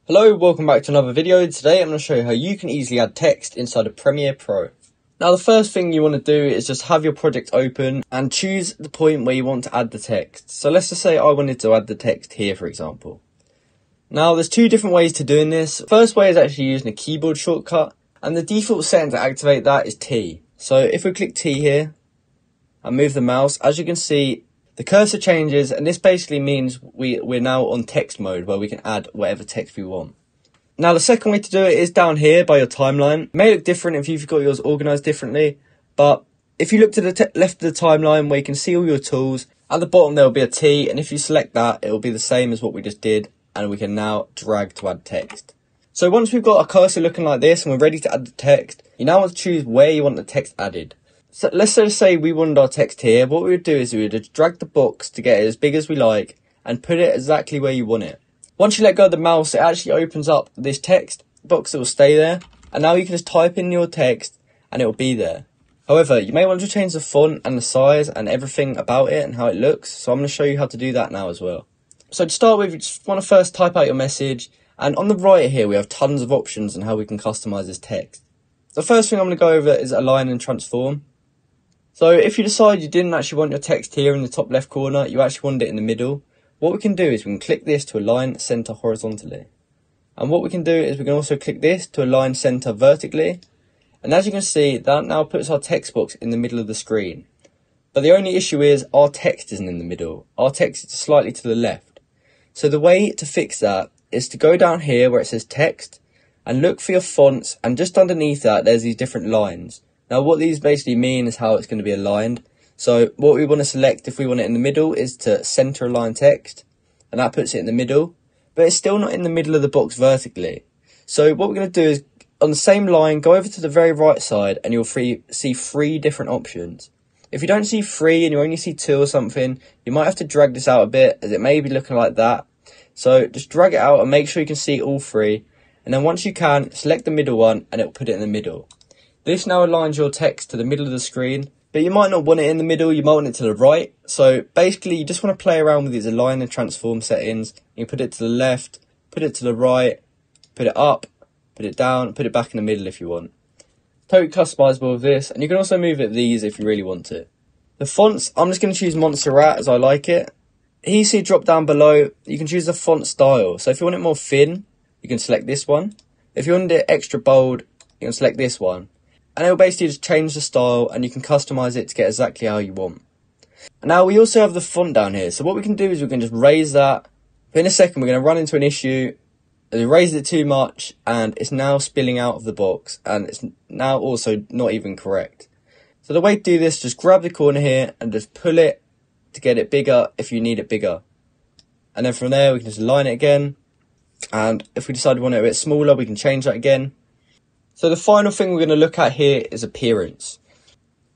Hello, welcome back to another video. Today I'm going to show you how you can easily add text inside of Premiere Pro. Now the first thing you want to do is just have your project open and choose the point where you want to add the text. So let's just say I wanted to add the text here, for example. Now there's two different ways to doing this. First way is actually using a keyboard shortcut, and the default setting to activate that is T. So if we click T here and move the mouse, as you can see, the cursor changes, and this basically means we're now on text mode where we can add whatever text we want. Now the second way to do it is down here by your timeline. It may look different if you've got yours organised differently, but if you look to the left of the timeline where you can see all your tools, at the bottom there will be a T, and if you select that it will be the same as what we just did, and we can now drag to add text. So once we've got our cursor looking like this and we're ready to add the text, you now want to choose where you want the text added. So let's just say we wanted our text here. What we would do is we would just drag the box to get it as big as we like and put it exactly where you want it. Once you let go of the mouse, it actually opens up this text box that will stay there. And now you can just type in your text and it will be there. However, you may want to change the font and the size and everything about it and how it looks. So I'm going to show you how to do that now as well. So to start with, you just want to first type out your message. And on the right here, we have tons of options on how we can customize this text. The first thing I'm going to go over is align and transform. So if you decide you didn't actually want your text here in the top left corner, you actually wanted it in the middle, what we can do is we can click this to align center horizontally. And what we can do is we can also click this to align center vertically. And as you can see, that now puts our text box in the middle of the screen. But the only issue is our text isn't in the middle. Our text is slightly to the left. So the way to fix that is to go down here where it says text and look for your fonts, and just underneath that there's these different lines. Now what these basically mean is how it's going to be aligned. So what we want to select if we want it in the middle is to center align text, and that puts it in the middle, but it's still not in the middle of the box vertically. So what we're going to do is on the same line, go over to the very right side and you'll see three different options. If you don't see three and you only see two or something, you might have to drag this out a bit as it may be looking like that. So just drag it out and make sure you can see all three. And then once you can, select the middle one and it'll put it in the middle. This now aligns your text to the middle of the screen, but you might not want it in the middle, you might want it to the right. So basically you just want to play around with these align and transform settings. You put it to the left, put it to the right, put it up, put it down, put it back in the middle if you want. Totally customizable with this, and you can also move it these if you really want to. The fonts, I'm just going to choose Montserrat as I like it. Here you see a drop down below, you can choose the font style. So if you want it more thin, you can select this one. If you want it extra bold, you can select this one. And it will basically just change the style and you can customize it to get exactly how you want. And now we also have the font down here. So what we can do is we can just raise that. But in a second we're going to run into an issue. We raised it too much and it's now spilling out of the box. And it's now also not even correct. So the way to do this, just grab the corner here and just pull it to get it bigger if you need it bigger. And then from there we can just align it again. And if we decide we want it a bit smaller, we can change that again. So the final thing we're going to look at here is appearance.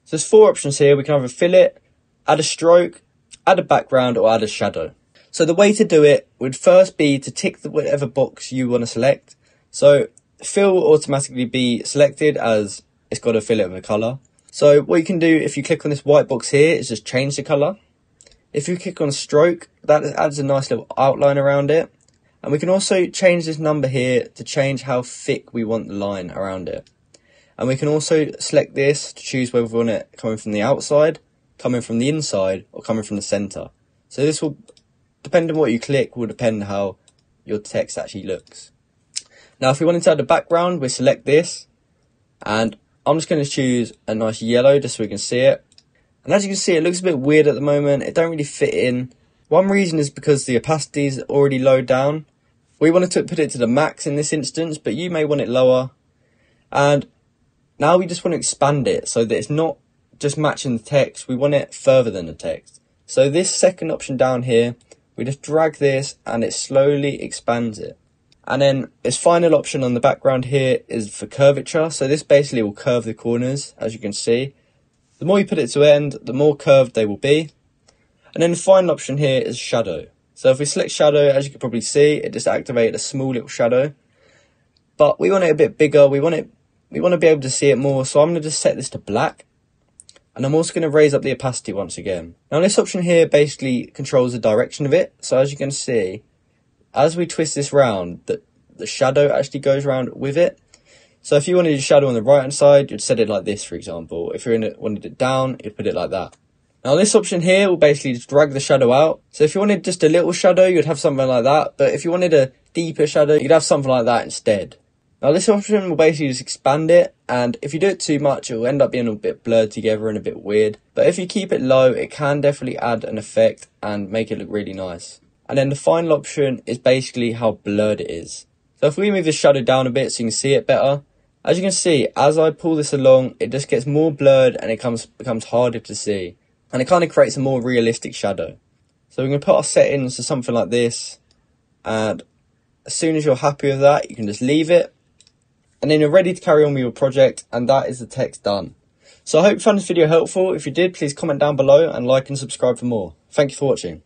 So there's four options here. We can either fill it, add a stroke, add a background, or add a shadow. So the way to do it would first be to tick whatever box you want to select. So fill will automatically be selected as it's got to fill it with a colour. So what you can do if you click on this white box here is just change the colour. If you click on stroke, that adds a nice little outline around it. And we can also change this number here to change how thick we want the line around it. And we can also select this to choose whether we want it coming from the outside, coming from the inside, or coming from the centre. So this will, depending on what you click, will depend how your text actually looks. Now if we wanted to add a background, we select this. And I'm just going to choose a nice yellow just so we can see it. And as you can see, it looks a bit weird at the moment. It don't really fit in. One reason is because the opacity is already low down. We wanted to put it to the max in this instance, but you may want it lower. And now we just want to expand it so that it's not just matching the text. We want it further than the text. So this second option down here, we just drag this and it slowly expands it. And then this final option on the background here is for curvature. So this basically will curve the corners, as you can see. The more you put it to end, the more curved they will be. And then the final option here is shadow. So if we select shadow, as you can probably see, it just activated a small little shadow. But we want it a bit bigger. We want to be able to see it more. So I'm going to just set this to black. And I'm also going to raise up the opacity once again. Now this option here basically controls the direction of it. So as you can see, as we twist this round, the shadow actually goes around with it. So if you wanted your shadow on the right hand side, you'd set it like this, for example. If you wanted it down, you'd put it like that. Now this option here will basically just drag the shadow out. So if you wanted just a little shadow, you'd have something like that. But if you wanted a deeper shadow, you'd have something like that instead. Now this option will basically just expand it, and if you do it too much, it will end up being a bit blurred together and a bit weird. But if you keep it low, it can definitely add an effect and make it look really nice. And then the final option is basically how blurred it is. So if we move the shadow down a bit so you can see it better, as you can see, as I pull this along, it just gets more blurred and it becomes harder to see. And it kind of creates a more realistic shadow. So we're going to put our settings to something like this, and as soon as you're happy with that, you can just leave it. And then you're ready to carry on with your project, and that is the text done. So I hope you found this video helpful. If you did, please comment down below and like and subscribe for more. Thank you for watching.